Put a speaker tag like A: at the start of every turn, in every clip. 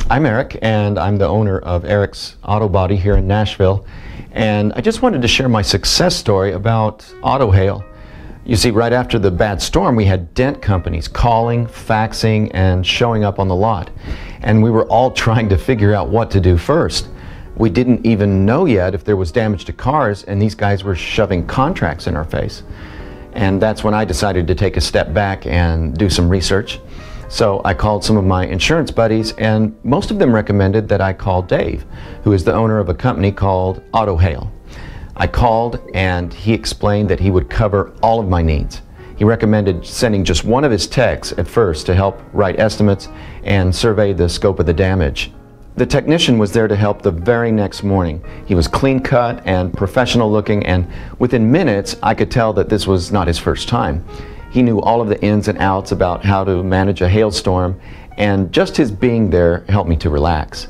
A: I'm Eric, and I'm the owner of Eric's Auto Body here in Nashville, and I just wanted to share my success story about AutoHail. You see, right after the bad storm, we had dent companies calling, faxing, and showing up on the lot, and we were all trying to figure out what to do first. We didn't even know yet if there was damage to cars, and these guys were shoving contracts in our face. And that's when I decided to take a step back and do some research. So I called some of my insurance buddies, and most of them recommended that I call Dave, who is the owner of a company called AutoHail. I called, and he explained that he would cover all of my needs. He recommended sending just one of his techs at first to help write estimates and survey the scope of the damage. The technician was there to help the very next morning. He was clean cut and professional looking, and within minutes I could tell that this was not his first time. He knew all of the ins and outs about how to manage a hailstorm, and just his being there helped me to relax.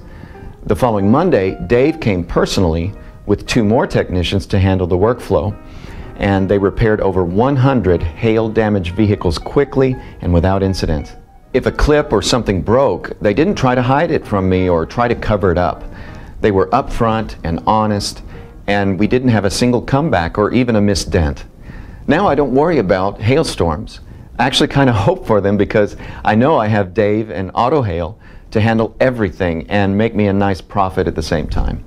A: The following Monday, Dave came personally with 2 more technicians to handle the workflow, and they repaired over 100 hail-damaged vehicles quickly and without incident. If a clip or something broke, they didn't try to hide it from me or try to cover it up. They were upfront and honest, and we didn't have a single comeback or even a missed dent. Now I don't worry about hailstorms. I actually kind of hope for them because I know I have Dave and AutoHail to handle everything and make me a nice profit at the same time.